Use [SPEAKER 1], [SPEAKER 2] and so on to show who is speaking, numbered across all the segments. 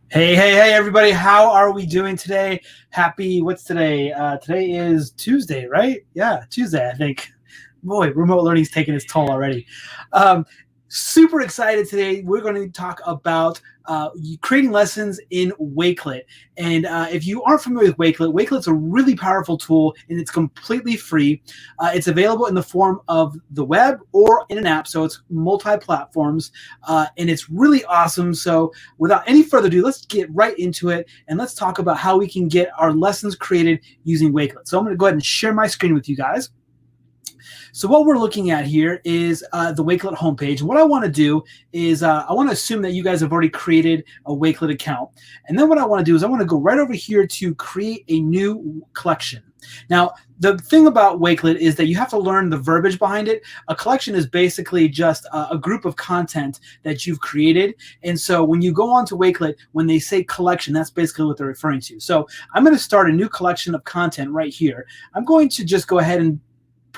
[SPEAKER 1] Hey, everybody. How are we doing today? What's today? Today is Tuesday, right? Yeah, Tuesday, I think. Boy, remote learning is taking its toll already. Um, Super excited today. We're going to talk about creating lessons in Wakelet. And if you aren't familiar with Wakelet, Wakelet's a really powerful tool and it's completely free. It's available in the form of the web or in an app, so it's multi-platforms, and it's really awesome. So without any further ado, let's get right into it and let's talk about how we can get our lessons created using Wakelet. So I'm going to go ahead and share my screen with you guys. So what we're looking at here is the Wakelet homepage. What I want to do is I want to assume that you guys have already created a Wakelet account. And then what I want to do is I want to go right over here to create a new collection. Now, the thing about Wakelet is that you have to learn the verbiage behind it. A collection is basically just a group of content that you've created. And so when you go on to Wakelet, when they say collection, that's basically what they're referring to. So I'm going to start a new collection of content right here. I'm going to just go ahead and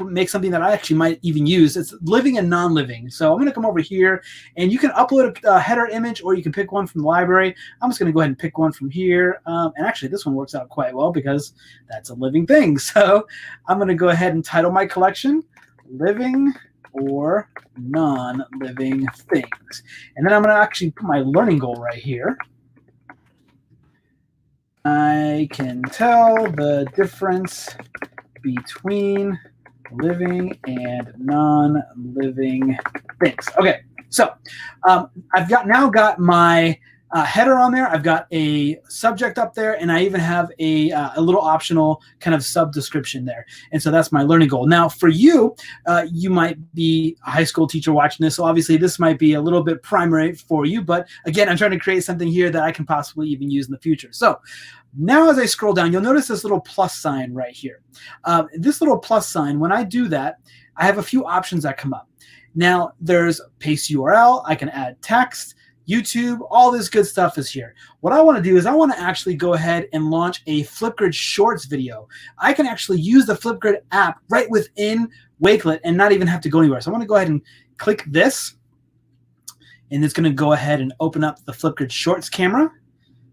[SPEAKER 1] make something that I actually might even use. It's living and non-living. So I'm going to come over here and you can upload a header image or you can pick one from the library. I'm just going to go ahead and pick one from here. And actually this one works out quite well because that's a living thing. So I'm going to go ahead and title my collection Living or Non-Living Things. And then I'm going to actually put my learning goal right here. I can tell the difference between living and non-living things. Okay, so I've now got my header on there. I've got a subject up there, and I even have a little optional kind of sub description there. And so that's my learning goal. Now, for you, you might be a high school teacher watching this, so obviously this might be a little bit primary for you. But again, I'm trying to create something here that I can possibly even use in the future. So now as I scroll down, you'll notice this little plus sign right here. This little plus sign, when I do that, I have a few options that come up. Now, there's paste URL. I can add text, YouTube, all this good stuff is here. What I want to do is I want to actually go ahead and launch a FlipGood Shorts video. I can actually use the FlipGood app right within Wakelet and not even have to go anywhere. So I want to go ahead and click this, and it's going to go ahead and open up the FlipGood Shorts camera.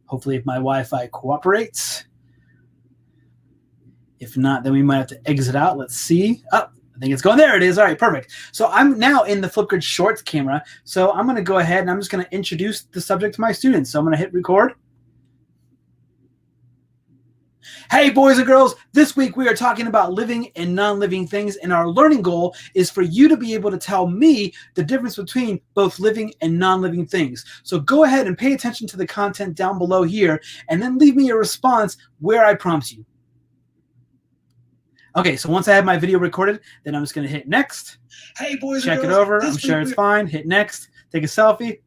[SPEAKER 1] Hopefully, if my Wi-Fi cooperates. If not, then we might have to exit out. Let's see. Oh, I think it's going. There it is. All right, perfect. So I'm now in the FlipGood Shorts camera. So I'm going to go ahead and I'm just going to introduce the subject to my students. So I'm going to hit record. Hey, boys and girls, this week we are talking about living and non-living things, and our learning goal is for you to be able to tell me the difference between both living and non-living things. So go ahead and pay attention to the content down below here, and then leave me a response where I prompt you. Okay, so once I have my video recorded, then I'm just going to hit next. Hey, boys and girls, check it over. I'm sure it's fine. Hit next. Take a selfie.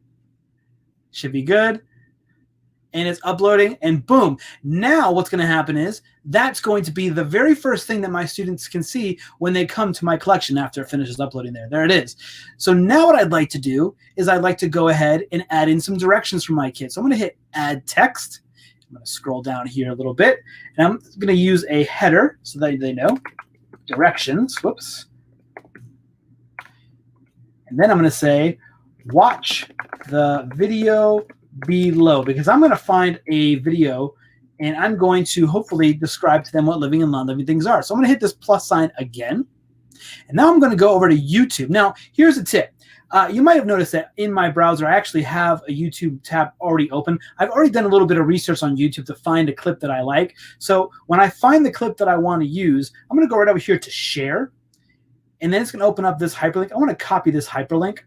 [SPEAKER 1] Should be good. And it's uploading, and boom. Now what's going to happen is that's going to be the very first thing that my students can see when they come to my collection after it finishes uploading there. There it is. So now what I'd like to do is I'd like to go ahead and add in some directions for my kids. So I'm going to hit add text. I'm going to scroll down here a little bit, and I'm going to use a header so that they know directions. Whoops. And then I'm going to say watch the video below, because I'm going to find a video and I'm going to hopefully describe to them what living and non-living things are. So I'm going to hit this plus sign again. And now I'm going to go over to YouTube. Now, here's a tip. You might have noticed that in my browser, I actually have a YouTube tab already open. I've already done a little bit of research on YouTube to find a clip that I like. So when I find the clip that I want to use, I'm going to go right over here to share. And then it's going to open up this hyperlink. I want to copy this hyperlink.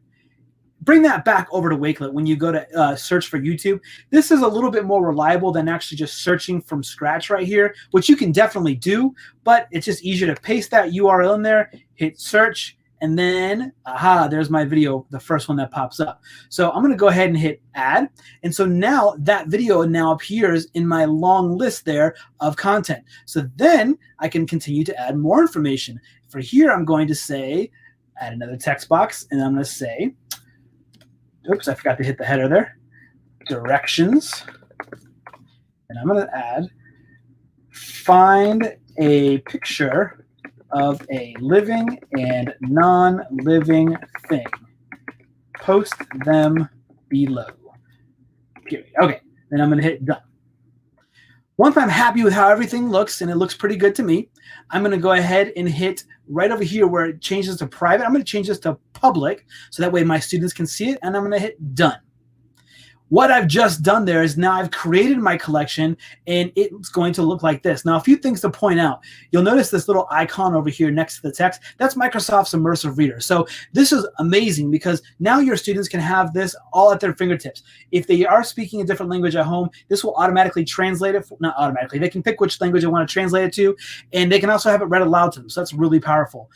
[SPEAKER 1] Bring that back over to Wakelet when you go to search for YouTube. This is a little bit more reliable than actually just searching from scratch right here, which you can definitely do, but it's just easier to paste that URL in there, hit search, and then, aha, there's my video, the first one that pops up. So I'm going to go ahead and hit add. And so now that video now appears in my long list there of content. So then I can continue to add more information. For here, I'm going to say, add another text box, and I'm going to say, oops, I forgot to hit the header there. Directions. And I'm going to add, find a picture of a living and non-living thing. Post them below. Okay, Then I'm going to hit done. Once I'm happy with how everything looks, and it looks pretty good to me, I'm going to go ahead and hit right over here where it changes to private. I'm going to change this to public so that way my students can see it, and I'm going to hit done. What I've just done there is now I've created my collection, and it's going to look like this. Now, a few things to point out. You'll notice this little icon over here next to the text. That's Microsoft's Immersive Reader. So this is amazing because now your students can have this all at their fingertips. If they are speaking a different language at home, this will automatically translate it. Not automatically. They can pick which language they want to translate it to, and they can also have it read aloud to them. So that's really powerful.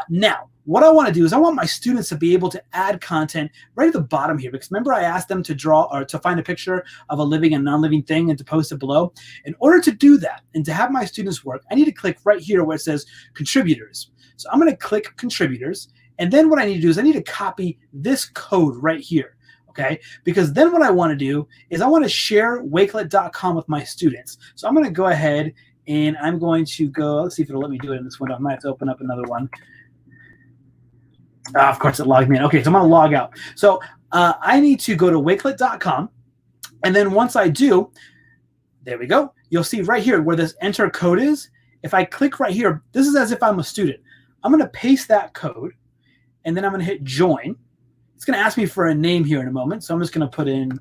[SPEAKER 1] Now, what I want to do is I want my students to be able to add content right at the bottom here, because remember I asked them to draw or to find a picture of a living and non-living thing and to post it below. In order to do that and to have my students work, I need to click right here where it says contributors. So I'm going to click contributors, and then what I need to do is I need to copy this code right here. Okay, because then what I want to do is I want to share Wakelet.com with my students. So I'm going to go ahead and I'm going to go, let's see if it'll let me do it in this window. I might have to open up another one. Of course, it logged me in. Okay, so I'm going to log out. So I need to go to Wakelet.com. And then once I do, there we go. You'll see right here where this enter code is. If I click right here, this is as if I'm a student. I'm going to paste that code, and then I'm going to hit join. It's going to ask me for a name here in a moment. So I'm just going to put in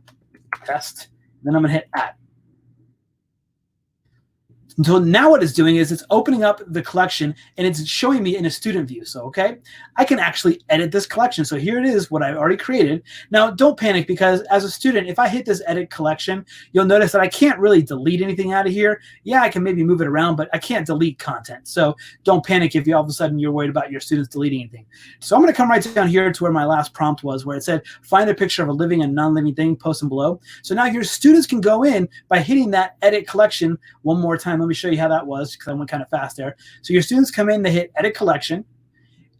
[SPEAKER 1] test. Then I'm going to hit add. So now what it's doing is it's opening up the collection and it's showing me in a student view. So, okay, I can actually edit this collection. So here it is, what I've already created. Now, don't panic because as a student, if I hit this edit collection, you'll notice that I can't really delete anything out of here. Yeah, I can maybe move it around, but I can't delete content. So don't panic if you all of a sudden you're worried about your students deleting anything. So I'm going to come right down here to where my last prompt was, where it said, find a picture of a living and non-living thing, post them below. So now your students can go in by hitting that edit collection one more time. Let me show you how that was because I went kind of fast there. So your students come in, they hit edit collection,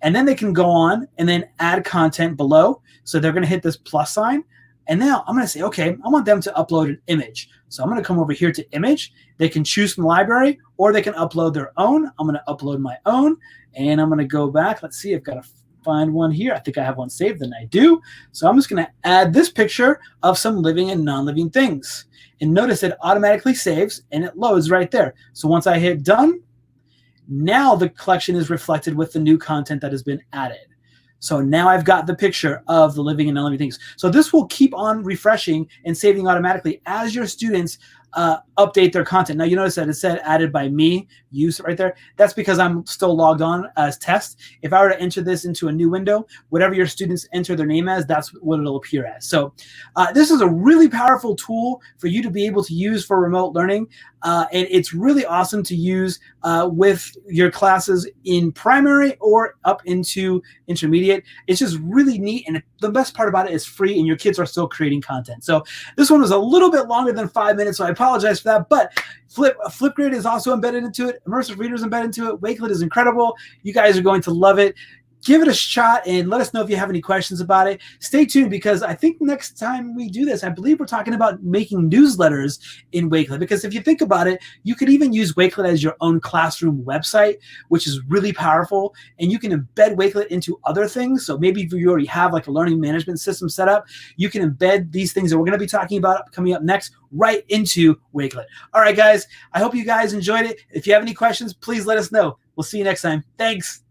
[SPEAKER 1] and then they can go on and then add content below. So they're going to hit this plus sign. And now I'm going to say, okay, I want them to upload an image. So I'm going to come over here to image. They can choose from the library or they can upload their own. I'm going to upload my own and I'm going to go back. Let's see, I've got to find one here. I think I have one saved, and I do. So I'm just going to add this picture of some living and non-living things. And notice it automatically saves and it loads right there. So once I hit done, now the collection is reflected with the new content that has been added. So now I've got the picture of the living and non-living things. So this will keep on refreshing and saving automatically as your students update their content. Now you notice that it said added by me, use right there. That's because I'm still logged on as test. If I were to enter this into a new window, whatever your students enter their name as, that's what it'll appear as. So this is a really powerful tool for you to be able to use for remote learning. And it's really awesome to use with your classes in primary or up into intermediate. It's just really neat. And the best part about it is free and your kids are still creating content. So this one was a little bit longer than 5 minutes, so I apologize for that. But FlipGood is also embedded into it. Immersive Reader is embedded into it. Wakelet is incredible. You guys are going to love it. Give it a shot and let us know if you have any questions about it. Stay tuned because I think next time we do this, I believe we're talking about making newsletters in Wakelet. Because if you think about it, you could even use Wakelet as your own classroom website, which is really powerful. And you can embed Wakelet into other things. So maybe if you already have like a learning management system set up, you can embed these things that we're going to be talking about coming up next right into Wakelet. All right, guys, I hope you guys enjoyed it. If you have any questions, please let us know. We'll see you next time. Thanks.